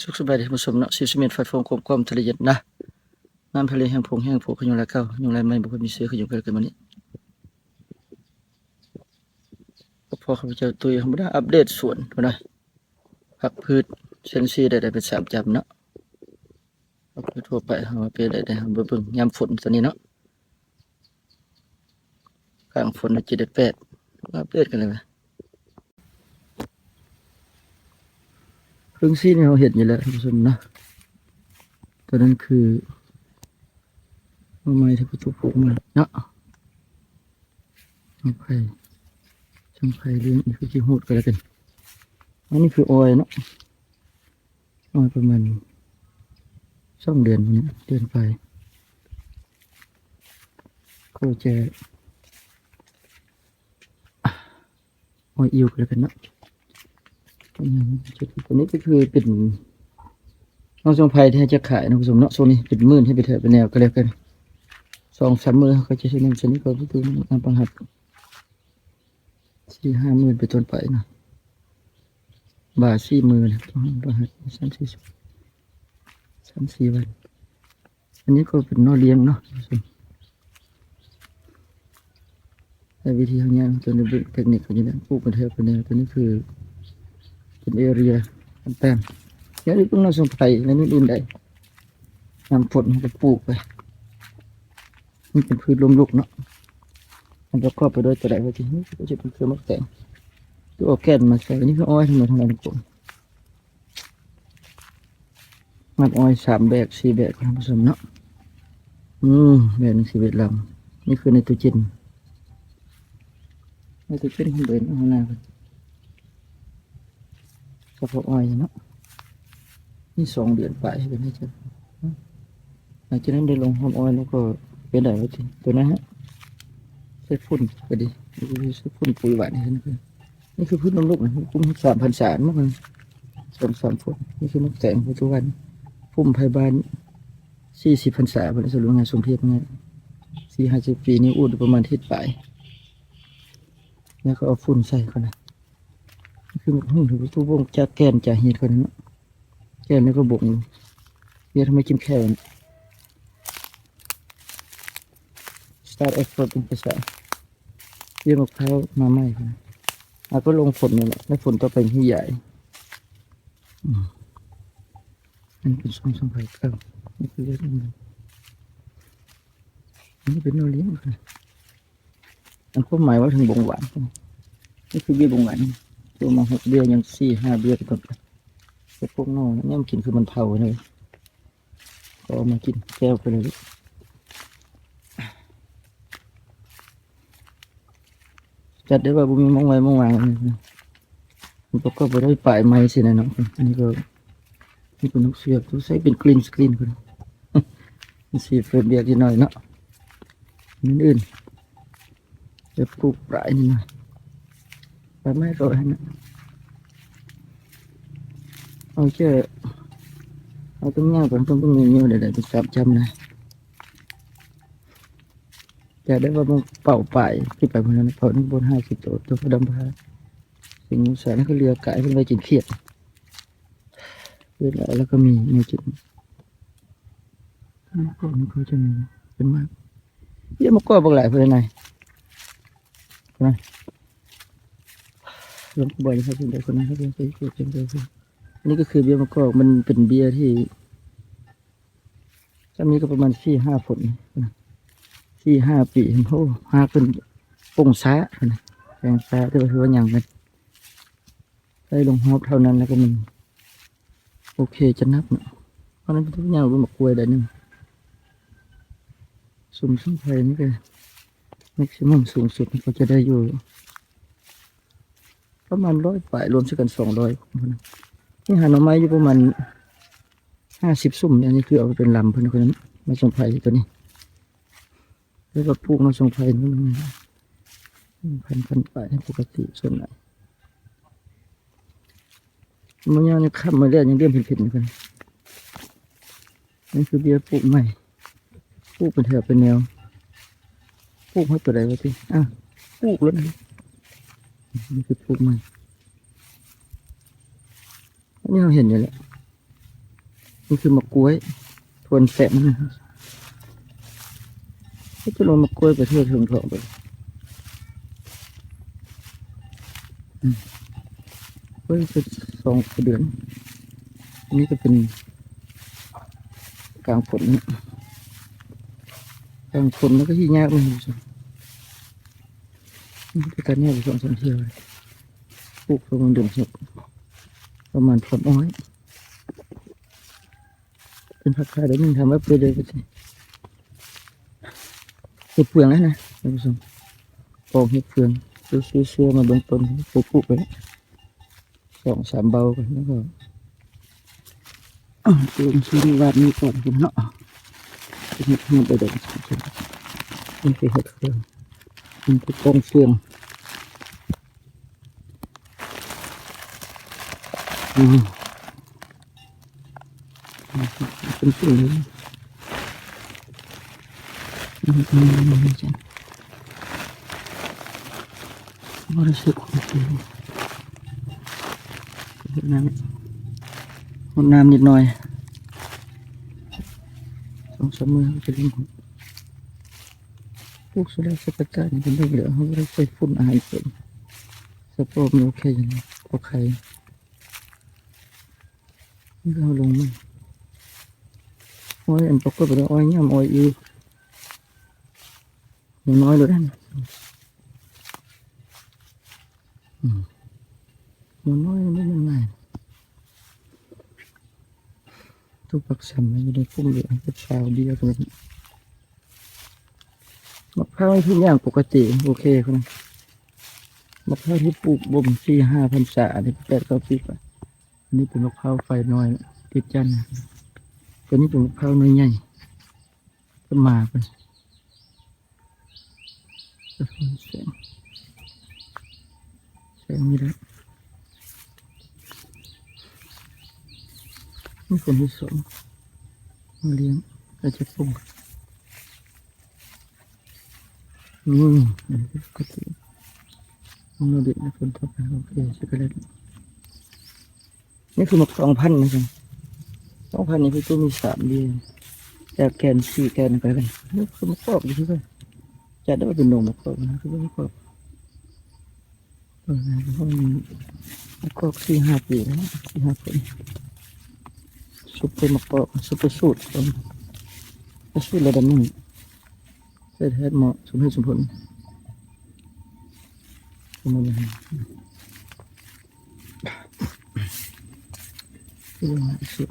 สุขสบายดีผู้ชมเนาะซีเมนต์ไฟฟงกลมๆทะเลเย็นนะน้ำทะเลแห้งผงแห้งผูกขยุงละเก้ายุงไรไม่บุคคลมีเสือขยุงกันมานี้ก็พอข้าพเจ้าตุยเขาไม่ได้อัปเดตสวนนะผักพืชเซนซีได้เป็น3จำเนาะผักพืชทั่วไปเขาไปได้เบิ่งยามฝนตอนนี้เนาะกลางฝนจะได้8อัปเดตกันเลยไหมเรื่องซีนี่เราเห็นอยู่แล้วท่านผู้ชมนะตอนนั้นคือไม้ที่ประตูปลูกมาเนาะช่างไผ่เลี้ยงนี่คือขี้หูดกันแล้วกันอันนี้คือออยเนาะออยประมาณ2 เดือนนี้เดือนไปก็จะออยอิวกันแล้วกันเนาะตัวนี้ก็คือเป็นน้องช่างไผ่ที่จะขายนะผู้ชมเนาะโซนนี้เป็นมื่นให้ไปเถอะเป็นแนวกันแล้วกัน2-3 มื้อเขาจะใช้เงินชนิดก็คือน้ำปังหัด4-5 มื้อไปต้นไปนะบาท4 มื้อนะปังหัด3-4 วันอันนี้ก็เป็นนอเลี้ยงเนาะแต่วิธีทำงานตัวนี้เป็นเทคนิคอย่างนี้ปลูกเป็นเทปเป็นแนวตัวนี้คือเป็นเอเรียแป้งอย่างนี้พวกน้องช่างไผ่ในนี้ดินได้นำฝนก็ปลูกไปมันเป็นพืชลมลุกเนาะมันประกอบไปด้วยตัวใดว่าที่นี่ก็จะเป็นเครือมะแตงตัวแก่นมาใส่นี่คืออ้อยทั้งหมดทั้งนั้นผมมัดอ้อย3 แบบ 4 แบบท่านผู้ชมเนาะแบบนึง11 ลำนี่คือในตู้เย็นข้างบนข้างหน้าเฉพาะอ้อยเนาะนี่2 เดือนไปเป็นให้เจ้าหลังจากนั้นได้ลงหอมอ้อยแล้วก็เป็นได้ว่าที่ตัวนั้นฮะใส่ฝุ่นก็ดีใส่ฝุ่นปุ๋ยหวานนี่คือพืชลมลุกนะคุ้ม3,000 สารมากเลย2-3 ฝุ่นนี่คือมะแตงทุกวันพุ่มไผ่บาน40 พรรษาเป็นสรุปงานสมเพียรไง40-50 ปีนี้อุดประมาณทิศปลายแล้วก็เอาฝุ่นใส่เขานะคือมันถือทุบวงจากแกนจากหินเขานะแกนนี่ก็บ่งเรียกทำไมกินแค่นี้ Start export เป็นภาษาเรียกมะพร้าวมาไหมนะก็ลงฝนนี่แหละแล้วฝนต่อไปที่ใหญ่อันนี้เป็นช่องไฟเข้านี่คือเรื่องนี้นี่เป็นโนเลี้ยงค่ะอันก็หมายว่าถึงบงหวานนี่คือเบี้ยบงหวานตัวมา6 เบี้ยยัง4-5 เบี้ยก็แต่พวกนอกนี่มันกินคือมันเผาเลยก็เอามากินแก้วไปเลยจัดได้ว่าบุมีมองไว้มองวางมันก็ไปได้ปลายไม้สินะเนาะอันนี้ก็นี่เป็นนกเสือกตัวใช้เป็นกลิ่นคนสีเฟรนเบียกนิดหน่อยเนาะนั่นอื่นจะปลูกปลายนิดหน่อยปลายไม้ก็ให้นะเอาเจ้าเอาตรงนี้ผมต้องเงี้ยเดี๋ยวจะจับจำนะจะได้ว่ามันเป่าปลายที่ไปบนนั้นเป่าทั้งบน50 ตัวตัวดำพาสิ่งสารนั่นก็เรือไก่ขึ้นไปกินเขียดเรือแล้วก็มีจิตพวกนี้เขาจะมีเป็นมากเยอะมากก็บางหลายเพื่อนไหนนะลงบ่อยนะครับเป็นเด็กคนนั้นเขาเป็นเกิดเป็นเด็กอันนี้ก็คือเบี้ยมะกอกมันเป็นเบี้ยที่จะมีก็ประมาณ4-5 ผล4-5 ปีโอ้หาเป็นป่งซ้าแรงซ้าที่ว่าคือว่าอย่างกันได้ลงฮอบเท่านั้นแล้วก็มันโอเคจะนับเนาะเพราะนั้นทุกอย่างรู้หมกกล้วยได้นึงสุ่มสุ่มไฟนี่ก็แม็กซิมัมสูงสุดก็จะได้อยู่ประมาณ100 ปลายรวมกัน200นี่หาหน่อไม้อยู่ประมาณ50 สุ่มอันนี้คือเอาไปเป็นลำเพื่อนคนนั้นมาส่งไผ่ตัวนี้แล้วก็ปลูกมาส่งไผ่นี่พันปลายปกติส่วนไหนมันยังขับมาเรื่อยยังเรียมผิดๆกันนี่คือเบี้ยปลูกใหม่ปลูกเป็นแถวเป็นแนวปลูกให้ตัวใดวะที่ปลูกแล้วนี่คือปลูกใหม่อันนี้เราเห็นอยู่แล้ว นี่คือมะกล้วยทวนแสงนะครับก็จะลงมะกล้วยประเทศถึงทองไปเฮ้ยเป็น2 เดือนอันนี้ก็เป็นกลางฝนนะกลางฝนแล้วก็ที่ยากเลยคุณผู้ชมนี่คือการเนี่ยไป2-3 เที่ยวเลยปลูกประมาณเดือน6ประมาณผลอ้อยเป็นผักคาเดี๋ยวมึงทำว่าเปรี้ยวเลยไปสิเห็ดเฟืองแล้วนะคุณผู้ชมปอกเห็ดเฟืองซื้อมาเบื้องต้นปลูกไปแล้ว2-3 เบากันแล้วก็เตรียมซื้อวาดนี้ก่อนคุณเนาะเห็ดมันไปเดี๋ยวนี่คือเห็ดเฟืองนี่คือกองเฟืองเป็นเฟืองเลยนี่จ้ะบริสุทธิ์ของเฟืองเห็ดน้ำนิดหน่อย2-3 มื้อจะเลี้ยงลูกสุนัขสกัดการเป็นเรื่องเหลือเขาไม่ได้ใส่ฝุ่นอาหารเสริมสปอร์ตโอเคอย่างนี้โอเคนี่เราลงมั้งอ้อยอันปกติเป็นอ้อยย่ำอ้อยอีอย่างน้อยเลยนะมันน้อยไม่ยังไงทุกปักสัมอยู่ในพุ่มเหลืองเป็นชาวเดียวกันมะพร้าวทุกอย่างปกติโอเคคุณมะพร้าวที่ปลูกบ่ม4-5 พรรษาอันนี้8-9 ปีก่อนอันนี้เป็นมะพร้าวไฟน้อยติดจันทร์ตัวนี้เป็นมะพร้าวน้อยใหญ่ก็มาไปแสงนี่แหละนี่คนที่2มาเลี้ยงก็จะปลูกอันนี้ปกติเราเด็กนะคนทั่วไปโอเคช็อกโกแลตนี่คือมะ2,000นะครับ2,000นี่คือตัวมี3 เดือนจากแกน4 แกนไปเลยนี่คือมะกอกอยู่ที่ไหนจะได้เป็นนมมะกอกนะคือมะกอกห้องมะกอก4-5 ปีแล้ว4-5 ปีซุปเปอร์มะกอกซุปเปอร์สูตรสูตรระดับหนึ่งใช้แทนเหมาะสมเหตุสมผลประมาณนี้ที่ว่าสุด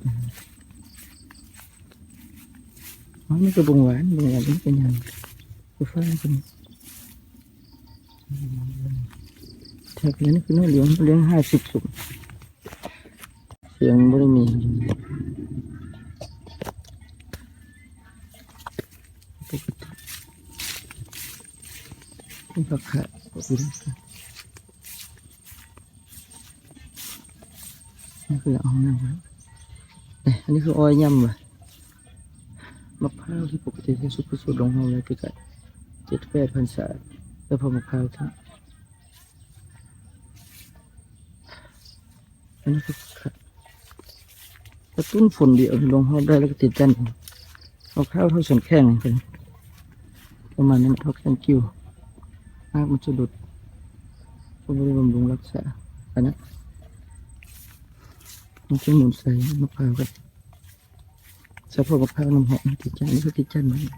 นี่ก็บุงหวานนี่เป็นยังคือฟ้าเป็นแถบนี้คือน้องเลี้ยง50 สุกเสียงไม่ได้มีปกตินี่ผักขาดปกตินี่คือเอาหน้าไว้อันนี้คืออ้อยย่ำว่ะมะพร้าวที่ปกติที่สุดพิสูจน์ลงห้องเลยที่กัน7-8 พรรษาแล้วพอมะพร้าวทั้งอันนี้คือกระตุ้นฝนเดียวลงห้องได้แล้วก็ติดจันทร์มะพร้าวเท่าส่วนแข้งกันประมาณนั้นเท่าแข้งกิ้วมากมันจะหลุดก็ไม่ได้บำรุงรักษาอันนั้นมันจะหมุนใส่มะพร้าวกันเฉพาะมะพร้าวน้ำหอมติดจันทร์นี่ก็ติดจันทร์เหมือนกัน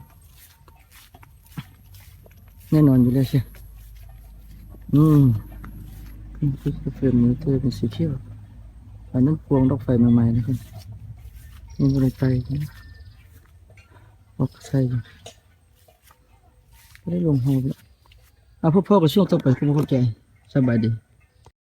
แน่นอนอยู่แล้วใช่นี่คือเฟรมมือเธอเป็นสีเขียวอันนั้นพวงดอกไฟใหม่ๆนะครับนี่บริไตออกใส่ได้ลงหอบแล้วพ่อกับช่วงต่อไปคุณเข้าใจสบายดี